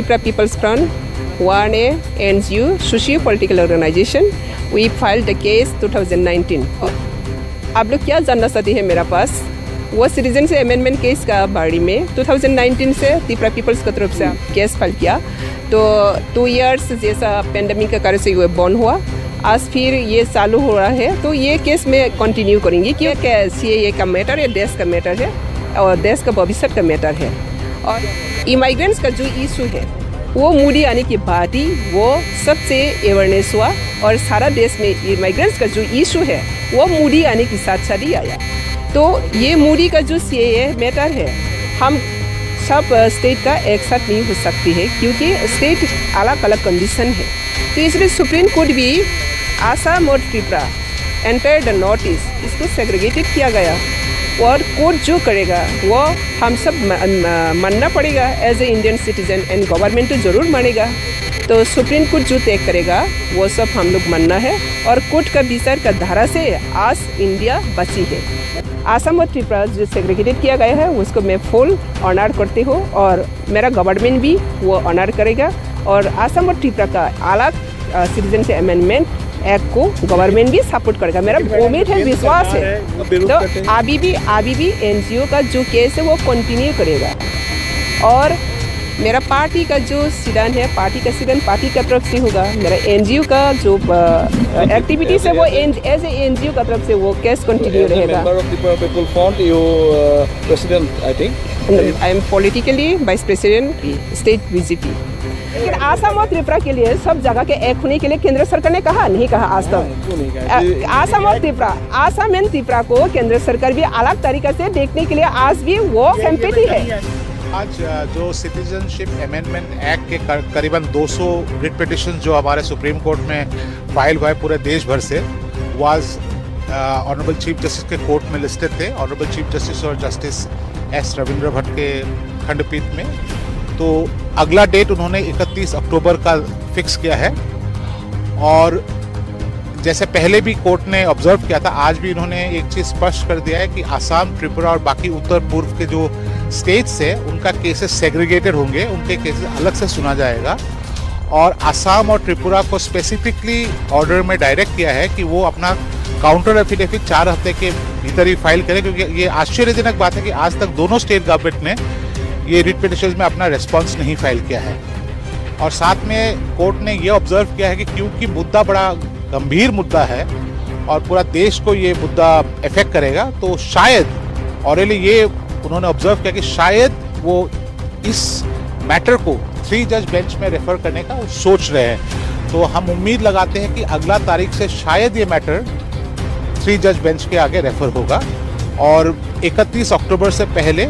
Tripura People's Front, one NGO, socio-political organization. We filed the case 2019. आप लोग क्या जानना चाहते हैं मेरा पास? वो सिटीजन से अमेंडमेंट केस का बारे में 2019 से त्रिपुरा पीपल्स की तरफ से केस फाइल किया। तो 2 इयर्स जैसा पेंडेमिक का कारण से वो बंद हुआ। आज फिर ये चालू हो रहा है, तो ये केस में कंटिन्यू करेंगे क्योंकि CAA का मैटर है, देश का मैटर है और देश का भविष्य का मैटर है। और इमाइग्रेंट्स का जो इशू है वो मोदी आने के बाद ही वो सबसे अवेयरनेस हुआ और सारा देश में इमाइग्रेंट्स का जो इशू है वो मोदी आने के साथ साथ ही आया। तो ये मोदी का जो CAA मैटर है, हम सब स्टेट का एक साथ नहीं हो सकती है क्योंकि स्टेट अलग अलग कंडीशन है। तो इसलिए सुप्रीम कोर्ट भी आसाम और Tripura entire the north east इसको सेग्रीगेटेड किया गया और कोर्ट जो करेगा वो हम सब मानना पड़ेगा as a Indian citizen and government तो ज़रूर मानेगा। तो सुप्रीम कोर्ट जो तय करेगा वो सब हम लोग मानना है और कोर्ट का विचार का धारा से आज इंडिया बची है। आसाम और त्रिपुरा जो सेग्रीगेटेड किया गया है उसको मैं फुल ऑनर करती हूँ और मेरा गवर्नमेंट भी वो ऑनर करेगा और आसाम और त्रिपुरा का अलग सिटीजन से अमेंडमेंट एक्ट को गवर्नमेंट भी सपोर्ट करेगा। मेरा उम्मीद है, विश्वास है। तो अभी भी NGO का जो केस है वो कंटिन्यू करेगा और मेरा पार्टी का जो सिद्धांत है, पार्टी का सिद्धांत पार्टी की तरफ से होगा। मेरा NGO का जो एक्टिविटीज है वो एज ए NGO का तरफ से वो केस कंटिन्यू रहेगा। I am politically vice president state BJP। लेकिन आसाम और त्रिपुरा के लिए सब जगह के एक होने के लिए केंद्र सरकार ने कहा नहीं कहा आज तक। आसाम और त्रिपुरा, आसाम एंड त्रिपुरा को केंद्र सरकार भी अलग तरीके से देखने के लिए आज भी वो सिंपैथी है। आज जो सिटीजनशिप अमेंडमेंट एक्ट के करीबन 200 रिट पिटिशन जो हमारे सुप्रीम कोर्ट में फाइल हुआ है पूरे देश भर से, वाज ऑनरेबल चीफ जस्टिस के कोर्ट में लिस्टेड थे, ऑनरेबल चीफ जस्टिस और जस्टिस S रविंद्र भट्ट के खंडपीठ में। तो अगला डेट उन्होंने 31 अक्टूबर का फिक्स किया है और जैसे पहले भी कोर्ट ने ऑब्जर्व किया था, आज भी इन्होंने एक चीज़ स्पष्ट कर दिया है कि आसाम, त्रिपुरा और बाकी उत्तर पूर्व के जो स्टेट्स है उनका केसेस सेग्रीगेटेड होंगे, उनके केसेस अलग से सुना जाएगा। और आसाम और त्रिपुरा को स्पेसिफिकली ऑर्डर में डायरेक्ट किया है कि वो अपना काउंटर एफिडेविट 4 हफ्ते के भीतर ही फाइल करें, क्योंकि ये आश्चर्यजनक बात है कि आज तक दोनों स्टेट गवर्नमेंट ने ये रिट पिटिशन में अपना रिस्पॉन्स नहीं फाइल किया है। और साथ में कोर्ट ने ये ऑब्जर्व किया है कि क्योंकि मुद्दा बड़ा गंभीर मुद्दा है और पूरा देश को ये मुद्दा इफेक्ट करेगा, तो शायद और ये उन्होंने ऑब्जर्व किया कि शायद वो इस मैटर को 3 जज बेंच में रेफर करने का सोच रहे हैं। तो हम उम्मीद लगाते हैं कि अगला तारीख से शायद ये मैटर 3 जज बेंच के आगे रेफर होगा और 31 अक्टूबर से पहले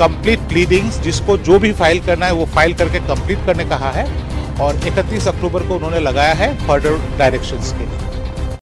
कंप्लीट प्लीडिंग्स, जिसको जो भी फाइल करना है वो फाइल करके कंप्लीट करने कहा है और 31 अक्टूबर को उन्होंने लगाया है फर्दर डायरेक्शंस के लिए।